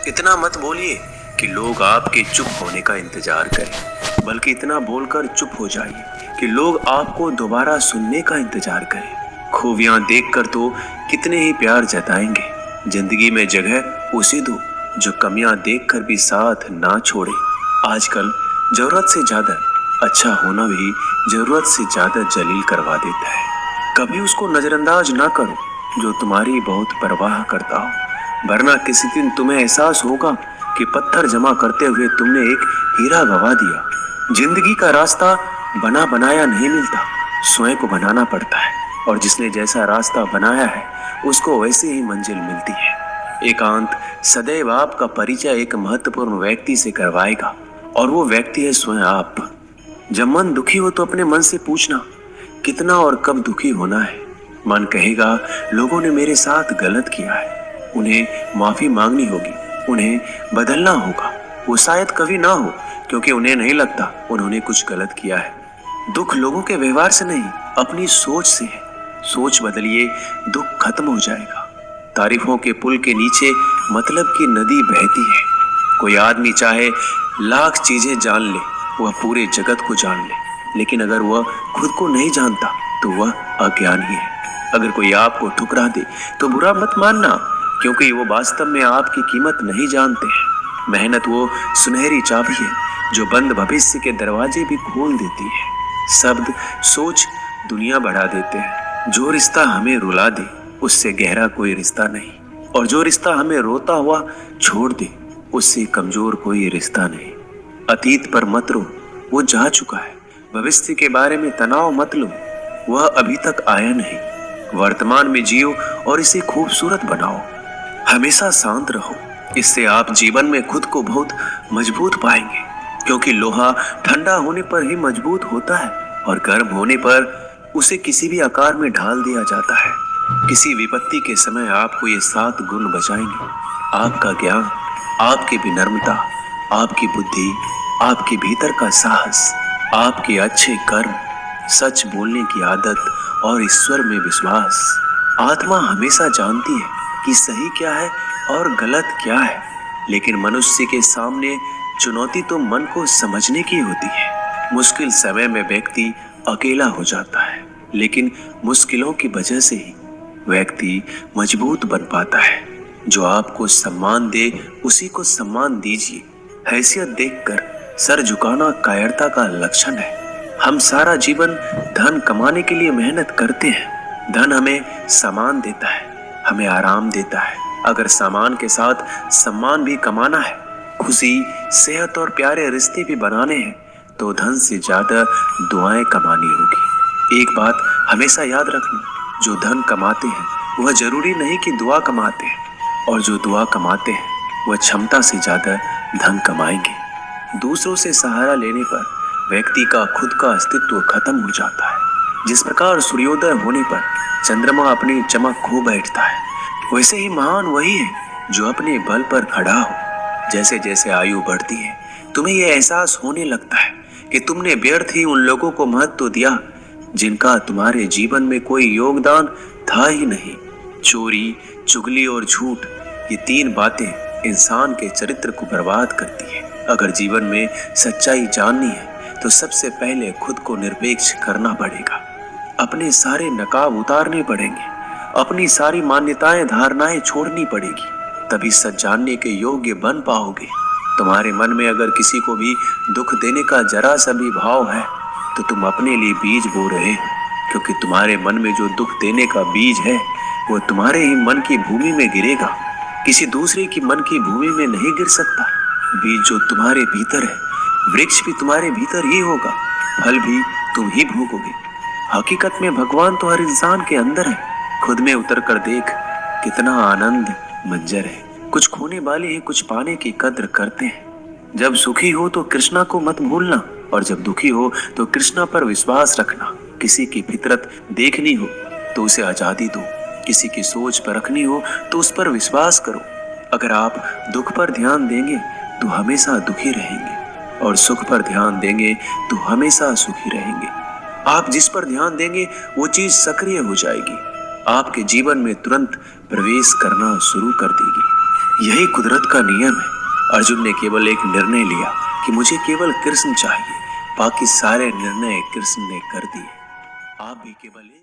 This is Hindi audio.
इतना मत बोलिए कि लोग आपके चुप होने का इंतजार करें, बल्कि इतना बोलकर चुप हो जाइए कि लोग आपको दोबारा सुनने का इंतजार करें। खूबियां देखकर तो कितने ही प्यार जताएंगे। जिंदगी में जगह उसे दो जो कमियां देखकर भी साथ ना छोड़े। आजकल जरूरत से ज्यादा अच्छा होना भी जरूरत से ज्यादा जलील करवा देता है। कभी उसको नजरअंदाज ना करो जो तुम्हारी बहुत परवाह करता हो, वरना किसी दिन तुम्हें एहसास होगा कि पत्थर जमा करते हुए तुमने एक हीरा गवा दिया। जिंदगी का रास्ता बना बनाया नहीं मिलता, स्वयं को बनाना पड़ता है, और जिसने जैसा रास्ता बनाया है उसको वैसे ही मंजिल मिलती है। एकांत सदैव आपका परिचय एक महत्वपूर्ण व्यक्ति से करवाएगा, और वो व्यक्ति है स्वयं आप। जब मन दुखी हो तो अपने मन से पूछना कितना और कब दुखी होना है। मन कहेगा लोगों ने मेरे साथ गलत किया है, उन्हें माफी मांगनी होगी, उन्हें बदलना होगा। वो शायद कभी ना हो, क्योंकि उन्हें नहीं लगता उन्होंने कुछ गलत किया है। दुख लोगों के व्यवहार से नहीं, अपनी सोच से है। सोच बदलिए, दुख खत्म हो जाएगा। तारीफों के पुल के नीचे मतलब की नदी बहती है। कोई आदमी चाहे लाख चीजें जान ले, वह पूरे जगत को जान ले, लेकिन अगर वह खुद को नहीं जानता तो वह अज्ञानी है। अगर कोई आपको ठुकरा दे तो बुरा मत मानना, क्योंकि वो वास्तव में आपकी कीमत नहीं जानते हैं। मेहनत वो सुनहरी चाबी है जो बंद भविष्य के दरवाजे भी खोल देती है। शब्द सोच दुनिया बढ़ा देते हैं। जो रिश्ता हमें रुला दे उससे गहरा कोई रिश्ता नहीं, और जो रिश्ता हमें रोता हुआ छोड़ दे उससे कमजोर कोई रिश्ता नहीं। अतीत पर मत रो, वो जा चुका है। भविष्य के बारे में तनाव मत लो, वह अभी तक आया नहीं। वर्तमान में जियो और इसे खूबसूरत बनाओ। हमेशा शांत रहो, इससे आप जीवन में खुद को बहुत मजबूत पाएंगे, क्योंकि लोहा ठंडा होने पर ही मजबूत होता है, और गर्म होने पर उसे किसी भी आकार में ढाल दिया जाता है। किसी विपत्ति के समय आपको ये 7 गुण बचाएंगे: आपका ज्ञान, आपकी विनम्रता, आपकी बुद्धि, आपके भीतर का साहस, आपके अच्छे कर्म, सच बोलने की आदत और ईश्वर में विश्वास। आत्मा हमेशा जानती है कि सही क्या है और गलत क्या है, लेकिन मनुष्य के सामने चुनौती तो मन को समझने की होती है। मुश्किल समय में व्यक्ति अकेला हो जाता है, लेकिन मुश्किलों की वजह से ही व्यक्ति मजबूत बन पाता है। जो आपको सम्मान दे उसी को सम्मान दीजिए। हैसियत देखकर सर झुकाना कायरता का लक्षण है। हम सारा जीवन धन कमाने के लिए मेहनत करते हैं। धन हमें सामान देता है, हमें आराम देता है। अगर सामान के साथ सम्मान भी कमाना है, खुशी, सेहत और प्यारे रिश्ते भी बनाने हैं, तो धन से ज्यादा दुआएं कमानी होगी। एक बात हमेशा याद रखना, जो धन कमाते हैं वह जरूरी नहीं कि दुआ कमाते हैं, और जो दुआ कमाते हैं वह क्षमता से ज्यादा धन कमाएंगे। दूसरों से सहारा लेने पर व्यक्ति का खुद का अस्तित्व खत्म हो जाता है। जिस प्रकार सूर्योदय होने पर चंद्रमा अपनी चमक खो बैठता है, वैसे ही महान वही है जो अपने बल पर खड़ा हो। जैसे जैसे आयु बढ़ती है, तुम्हें यह एहसास होने लगता है कि तुमने व्यर्थ ही उन लोगों को महत्व दिया जिनका तुम्हारे जीवन में कोई योगदान था ही नहीं। चोरी, चुगली और झूठ, ये 3 बातें इंसान के चरित्र को बर्बाद करती है। अगर जीवन में सच्चाई जाननी है तो सबसे पहले खुद को निरपेक्ष करना पड़ेगा। अपने सारे नकाब उतारने पड़ेंगे, अपनी सारी मान्यताएं धारणाएं छोड़नी पड़ेगी, तभी सच जानने के योग्य बन पाओगे। तुम्हारे मन में अगर किसी को भी दुख देने का जरा सा भी भाव है तो तुम अपने लिए बीज बो रहे हो, क्योंकि तुम्हारे मन में जो दुख देने का बीज है वो तुम्हारे ही मन की भूमि में गिरेगा, किसी दूसरे की मन की भूमि में नहीं गिर सकता। बीज जो तुम्हारे भीतर है, वृक्ष भी तुम्हारे भीतर ही होगा, फल भी तुम ही भोगोगे। हकीकत में भगवान तो हर इंसान के अंदर है। खुद में उतर कर देख, कितना आनंद मंजर है। कुछ खोने वाले हैं, कुछ पाने की कद्र करते हैं। जब सुखी हो तो कृष्णा को मत भूलना, और जब दुखी हो तो कृष्णा पर विश्वास रखना। किसी की फितरत देखनी हो तो उसे आजादी दो, किसी की सोच पर रखनी हो तो उस पर विश्वास करो। अगर आप दुख पर ध्यान देंगे तो हमेशा दुखी रहेंगे, और सुख पर ध्यान देंगे तो हमेशा सुखी रहेंगे। आप जिस पर ध्यान देंगे वो चीज सक्रिय हो जाएगी, आपके जीवन में तुरंत प्रवेश करना शुरू कर देगी। यही कुदरत का नियम है। अर्जुन ने केवल एक निर्णय लिया कि मुझे केवल कृष्ण चाहिए, बाकी सारे निर्णय कृष्ण ने कर दिए। आप भी केवल एक